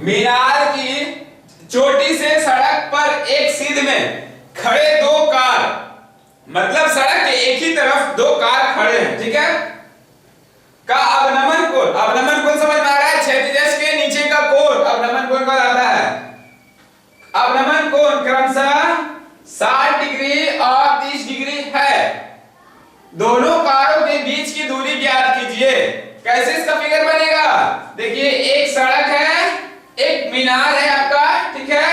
मीनार की चोटी से सड़क पर एक सीध में खड़े दो कार, मतलब सड़क के एक ही तरफ दो कार खड़े हैं, ठीक है, का अवनमन कोण समझ में आ रहा है? क्षैतिज के नीचे का कोण अवनमन कोण कहलाता है। अवनमन कोण क्रमशः 60 डिग्री और 30 डिग्री है। दोनों कारों के बीच की दूरी ज्ञात कीजिए। कैसे इसका फिगर बनेगा? देखिए, एक सड़क है, एक मीनार है आपका, ठीक है।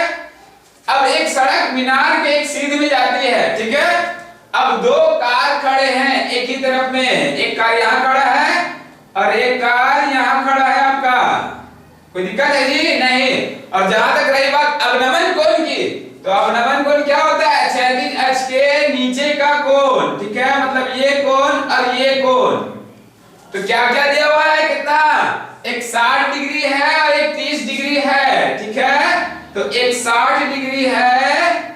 अब एक सड़क मीनार के एक सीध में जाती है, ठीक है। अब दो कार खड़े हैं एक ही तरफ में, एक कार यहां खड़ा है और एक कार यहां खड़ा है आपका। कोई दिक्कत है जी? नहीं। और जहां तक रही बात अवनमन कोण की, तो अवनमन कोण क्या होता है? क्षैतिज अक्ष के नीचे का कोण, ठीक है, मतलब ये कोण और ये कोण। तो क्या क्या दिया हुआ है? कितना? एक 60 डिग्री है और एक 30 डिग्री है, ठीक है। तो एक 60 डिग्री है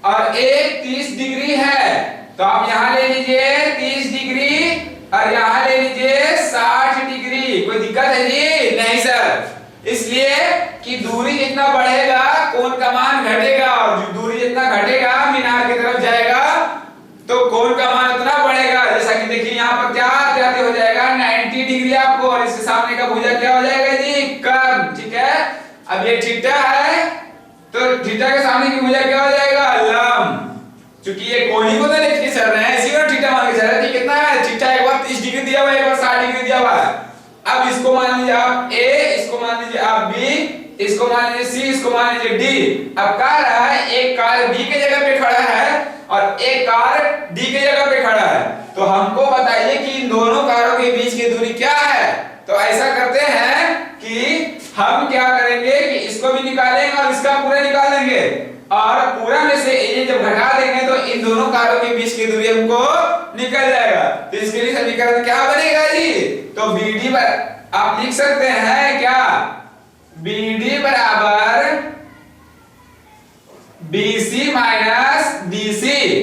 और एक 30 डिग्री है। तो आप यहां ले लीजिए 30 डिग्री और यहां ले लीजिए 60 डिग्री। कोई दिक्कत है जी? नहीं सर। इसलिए कि दूरी जितना बढ़ेगा कोण का मान घटेगा, और जो दूरी जितना घटेगा मीनार की तरफ जाएगा तो कोण का मान उतना बढ़ेगा। जैसा कि देखिए यहाँ पर क्या जाते हो जाएगा 90 डिग्री आपको, और इसके सामने का भुजा क्या हो जाएगा जी? कर्ण, ठीक है। अब ये थीटा है तो थीटा के सामने की भुजा क्या हो जाएगा? लंब। क्योंकि ये कोणी को तो देख के चल रहे हैं, इसी को थीटा मान के चल रहे हैं। कितना है? थीटा एक बार 30 डिग्री दिया हुआ है, एक बार 60 डिग्री दिया हुआ है। अब इसको मान लीजिए आप A, इसको मान लीजिए आप B, इसको मान लीजिए C, इसको मान लीजिए D। अब क्या रहा है? एक कार B के जगह पे खड़ा है और एक कार D के जगह पे खड़ा है। तो हमको बताइए कि इन दोनों कारों के बीच की दूरी क्या है? तो ऐसा करते हैं कि हम क्या करेंगे कि इसको भी निकालेंगे और इसका पूरा निकालेंगे, और पूरा में से ये जब घटा देंगे तो इन दोनों कारों के बीच की दूरी हमको निकल जाएगा। तो इसके लिए समीकरण क्या बनेगा जी? तो BD आप लिख सकते हैं क्या? BD बराबर BC माइनस DC,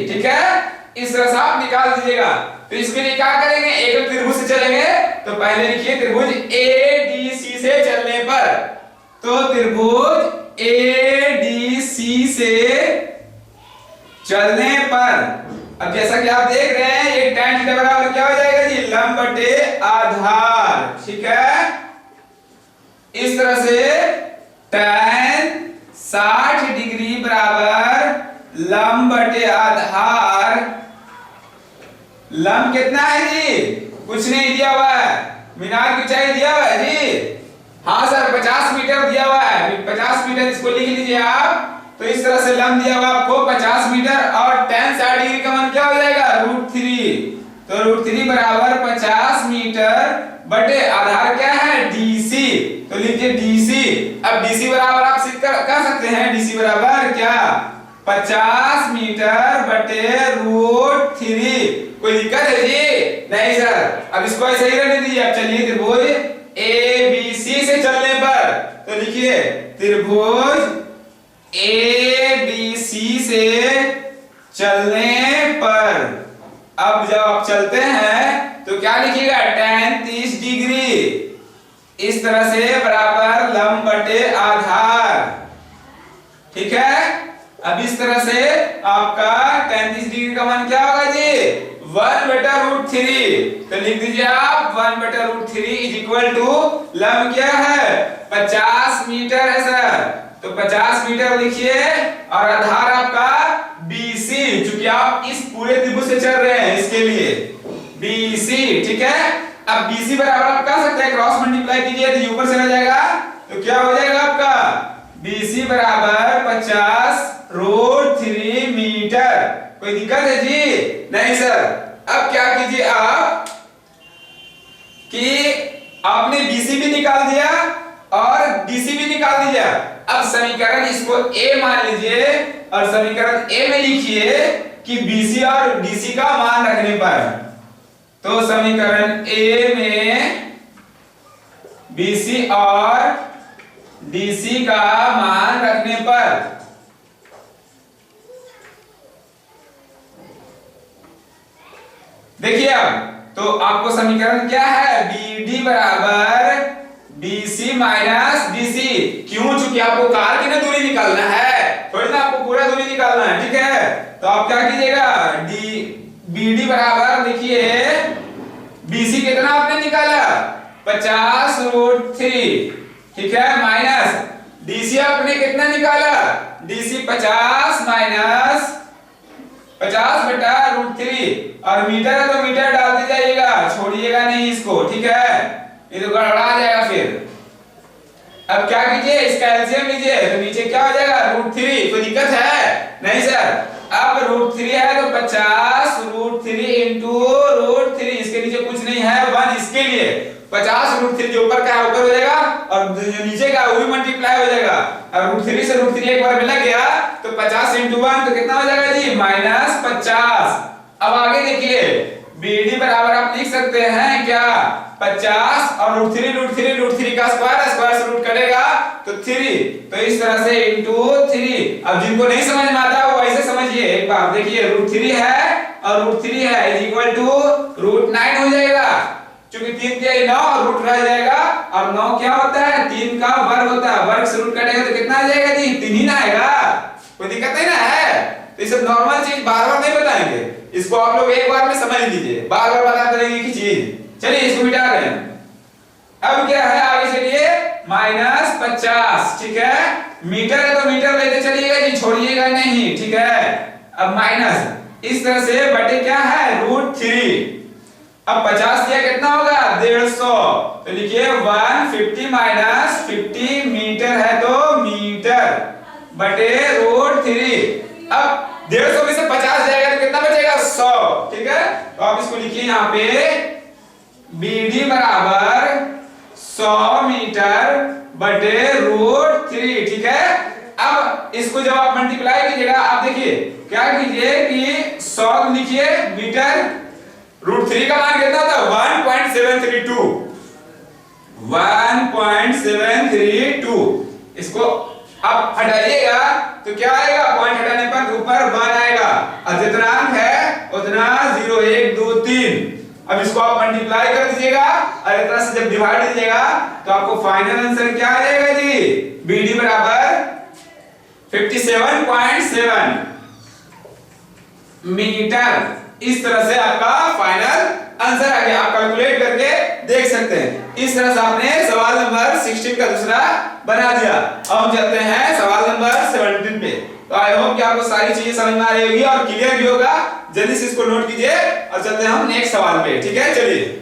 ठीक है। इस तरह से आप निकाल दीजिएगा। तो इसके लिए क्या करेंगे? एक त्रिभुज से चलेंगे। तो पहले लिखिए त्रिभुज ADC से चलने पर, तो त्रिभुज ADC से चलने पर अब जैसा कि आप देख रहे हैं ये tan थीटा बराबर क्या हो जाएगा जी? लंब बटे आधार, ठीक है। इस तरह से tan 60 डिग्री बराबर लंब बटे आधार। लंब कितना है जी? कुछ नहीं दिया हुआ है। मीनार की ऊंचाई दिया हुआ है जी? हाँ सर, 50 मीटर दिया हुआ है। 50 मीटर इसको लिख लीजिए आप। तो इस तरह से लंब दिया हुआ आपको 50 मीटर, और tan 60 डिग्री का मान क्या हो जाएगा? √3। तो √3 बराबर 50 मीटर बटे आधार क्या है? DC। तो लीजिए DC। अब DC बराबर आप सिद्ध कर सकते हैं। DC बराबर क्या? 50 मीटर बटे √3। कोई दिक्कत है जी? नहीं सर। अब इसको ऐसे ही रहने दीजिए। अब चलिए त्रिभुज ABC से चलने पर, तो लिखिए त्रिभुज ABC से चलने पर। अब जब आप चलते हैं तो क्या लिखिएगा? tan 30 डिग्री इस तरह से बराबर लंब बटे आधार, ठीक है। अब इस तरह से आपका tan 30 डिग्री का मान क्या होगा जी? 1/√3। तो लिख दीजिए आप 1/√3 इज इक्वल टू लंब क्या है? 50 मीटर है सर। तो 50 मीटर लिखिए, और आधार आपका BC, चूंकि आप इस पूरे त्रिभुज से चल रहे हैं इसके लिए BC, ठीक है। अब BC बराबर आप कह सकते हैं क्रॉस मल्टीप्लाई कीजिए तो ऊपर से आ जाएगा। तो क्या हो जाएगा आपका? BC बराबर 50√3 मीटर। कोई दिक्कत है जी? नहीं सर। अब क्या कीजिए आप कि आपने BC भी निकाल दिया और DC भी निकाल दिया। अब समीकरण इसको A मान लीजिए, और समीकरण A में लिखिए कि BC और DC का मान रखने पर, तो समीकरण A में BC और DC का मान रखने पर देखिए अब तो आपको समीकरण क्या है? BD बराबर BC माइनस DC। क्यों? चूंकि आपको कार की ना दूरी निकालना है, थोड़ी ना आपको पूरा दूरी निकालना है, ठीक है। तो आप क्या कीजिएगा, डी BD बराबर लिखिए, BC कितना आपने निकाला 50√3, ठीक है, माइनस DC आपने कितना निकाला, DC 50 माइनस 50/√3, और मीटर है तो मीटर डालते जाइएगा, छोड़िएगा नहीं इसको, ठीक है, ये तो गड़बड़ा जाएगा फिर। अब क्या कीजिए, इसका एलसीएम लीजिए, तो नीचे क्या हो जाएगा √3, कोई दिक्कत है? नहीं सर। अब √3 है तो 50√3 इंटू √3, इसके नीचे कुछ नहीं है, 1 इसके लिए 50√3 जो ऊपर का है ऊपर हो जाएगा, और जो नीचे का वो भी मल्टीप्लाई हो जाएगा। अब √3 से √3 एक बार मिला गया तो 50 इंटू 1 तो कितना हो जाएगा जी, -50। अब आगे देखिए, BD बराबर आप लिख सकते हैं क्या, 50 और √3 का स्क्वायर से रूट कटेगा तो 3, तो इस तरह से इंटू 3। अब जिनको नहीं समझ में आता वो ऐसे समझिए, एक बार देखिए, √3 है और √3 है इज इक्वल टू √9 हो जाएगा, क्योंकि 3 के 9 और रूट रह जाएगा, और 9 क्या होता है, 3 का वर्ग होता है, वर्ग से रूट कटेगा तो कितना आ जाएगा जी, 3 ही ना आएगा, कोई दिक्कत नहीं ना है। तो ये सब नॉर्मल चीज बार बार नहीं बताएंगे, इसको आप लोग एक बार में समझ लीजिए, बार बार बताते रहेंगे की चीज। चलिए इसको मिटा रहे हैं। अब क्या है, आगे चलिए, -50, ठीक है, मीटर है तो मीटर लेते चलिएगा जी, छोड़िएगा नहीं, ठीक है। अब माइनस इस तरह से बटे क्या है, √3। अब 50 दिया कितना होगा, 150, तो लिखिए 150 माइनस 50 मीटर है तो मीटर बटे √3। अब 150 में से 50 जाएगा तो कितना बचेगा, 100, ठीक है। तो आप इसको लिखिए यहाँ पे, BD बराबर 100 मीटर बटे √3, ठीक है। अब इसको जब आप मल्टीप्लाई कीजिएगा, आप देखिए क्या कीजिए कि 100 लिखिए मीटर, √3 का मान कितना था, 1.732, 1.732। इसको आप हटाइएगा तो क्या आएगा, पॉइंट हटाने पर ऊपर 1 आएगा, और जितना अंक है उतना 0 1 2 3। अब इसको आप मल्टीप्लाई कर दीजिएगा और इस तरह से जब डिवाइड दीजिएगा तो आपको फाइनल आंसर क्या आ जाएगा जी, BD बराबर 57.7 मीटर। इस तरह से आपका फाइनल आंसर आ गया, आप कैलकुलेट करके देख सकते हैं। इस तरह से आपने सवाल नंबर 16 का दूसरा बना दिया। अब हम चलते हैं सवाल नंबर 17 पे। तो आई होप कि आपको सारी चीजें समझ में आ रही होगी और क्लियर भी होगा। जल्दी से इसको नोट कीजिए और चलते हैं हम नेक्स्ट सवाल पे, ठीक है। चलिए